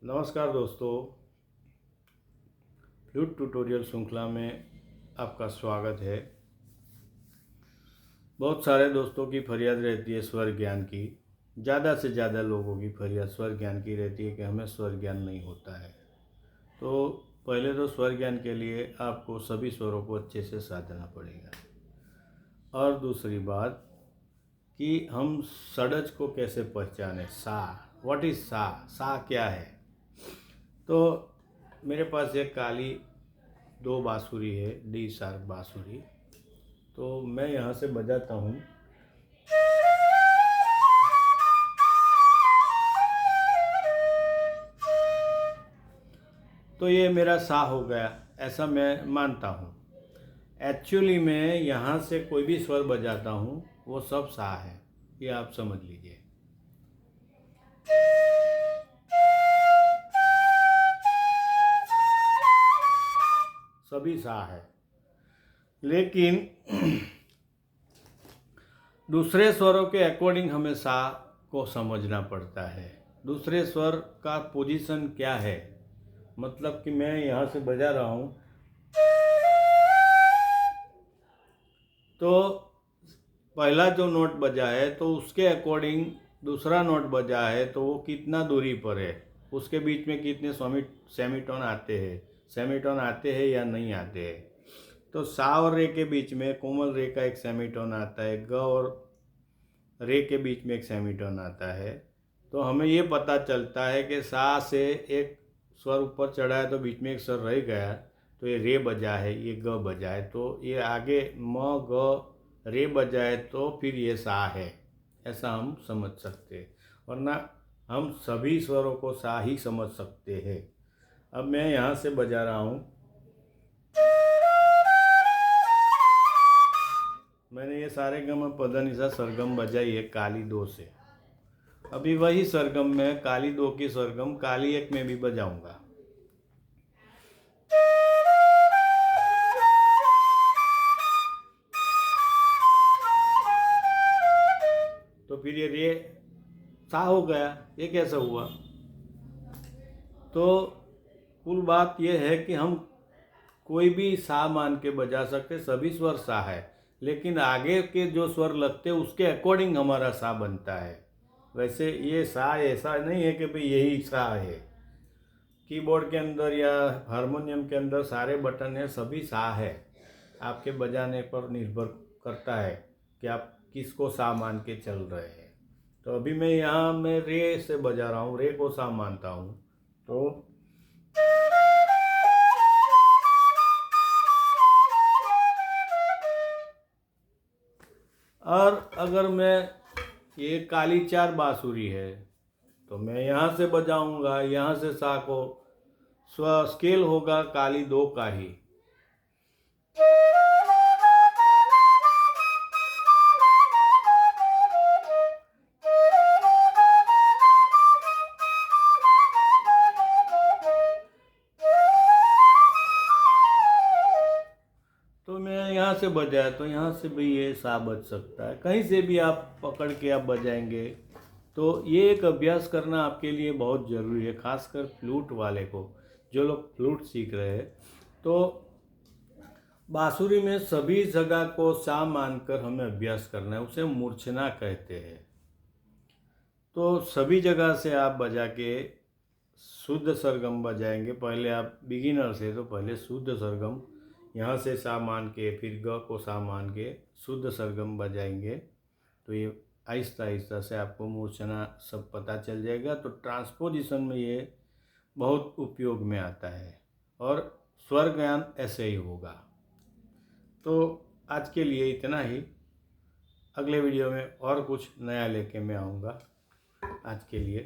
नमस्कार दोस्तों, flute tutorial श्रृंखला में आपका स्वागत है। बहुत सारे दोस्तों की फरियाद रहती है स्वर ज्ञान की। ज़्यादा से ज़्यादा लोगों की फरियाद स्वर ज्ञान की रहती है कि हमें स्वर ज्ञान नहीं होता है। तो पहले तो स्वर ज्ञान के लिए आपको सभी स्वरों को अच्छे से साधना पड़ेगा। और दूसरी बात कि हम षड्ज को कैसे पहचानें। सा, व्हाट इज़ सा, सा क्या है। तो मेरे पास एक काली दो बांसुरी है, डी शार्प बांसुरी। तो मैं यहाँ से बजाता हूँ। तो ये मेरा सा हो गया, ऐसा मैं मानता हूँ। एक्चुअली मैं यहाँ से कोई भी स्वर बजाता हूँ वो सब सा है, ये आप समझ लीजिए। सभी सा है, लेकिन दूसरे स्वरों के अकॉर्डिंग हमें सा को समझना पड़ता है। दूसरे स्वर का पोजीशन क्या है, मतलब कि मैं यहाँ से बजा रहा हूँ तो पहला जो नोट बजा है तो उसके अकॉर्डिंग दूसरा नोट बजा है तो वो कितना दूरी पर है, उसके बीच में कितने सेमीटोन आते हैं, सेमीटोन आते हैं या नहीं आते हैं। तो सा और रे के बीच में कोमल रे का एक सेमीटोन आता है, ग और रे के बीच में एक सेमीटोन आता है। तो हमें ये पता चलता है कि सा से एक स्वर ऊपर चढ़ा है तो बीच में एक स्वर रह गया, तो ये रे बजा है, ये ग बजा है, तो ये आगे म ग रे बजा है तो फिर ये सा है, ऐसा हम समझ सकते हैं। वरना हम सभी स्वरों को सा ही समझ सकते हैं। अब मैं यहाँ से बजा रहा हूँ। मैंने ये सारे गम पद निसा सरगम बजाई है काली दो से। अभी वही सरगम में काली दो की सरगम काली एक में भी बजाऊंगा। तो फिर ये रे सा हो गया, ये कैसे हुआ। तो कुल बात ये है कि हम कोई भी सा मान के बजा सकते, सभी स्वर सा है, लेकिन आगे के जो स्वर लगते उसके अकॉर्डिंग हमारा सा बनता है। वैसे ये सा ऐसा नहीं है कि भाई यही सा है। कीबोर्ड के अंदर या हारमोनियम के अंदर सारे बटन है, सभी सा है। आपके बजाने पर निर्भर करता है कि आप किसको सा मान के चल रहे हैं। तो अभी मैं यहाँ मैं रे से बजा रहा हूँ, रे को सा मानता हूँ। तो और अगर मैं ये काली चार बांसुरी है तो मैं यहाँ से बजाऊंगा, यहाँ से सा को स्व स्केल होगा काली दो का ही। तो मैं यहाँ से बजाया तो यहाँ से भी ये सा बज सकता है, कहीं से भी आप पकड़ के आप बजाएंगे। तो ये एक अभ्यास करना आपके लिए बहुत ज़रूरी है, खासकर फ्लूट वाले को, जो लोग फ्लूट सीख रहे हैं। तो बांसुरी में सभी जगह को सा मानकर हमें अभ्यास करना है, उसे मूर्छना कहते हैं। तो सभी जगह से आप बजा के शुद्ध सरगम बजाएंगे। पहले आप बिगिनर से तो पहले शुद्ध सरगम यहाँ से सा मान के फिर ग को सा मान के शुद्ध सरगम बजाएंगे। तो ये आहिस्ता आहिस्ता से आपको मूर्छना सब पता चल जाएगा। तो ट्रांसपोजिशन में ये बहुत उपयोग में आता है और स्वर ज्ञान ऐसे ही होगा। तो आज के लिए इतना ही। अगले वीडियो में और कुछ नया लेके मैं आऊँगा। आज के लिए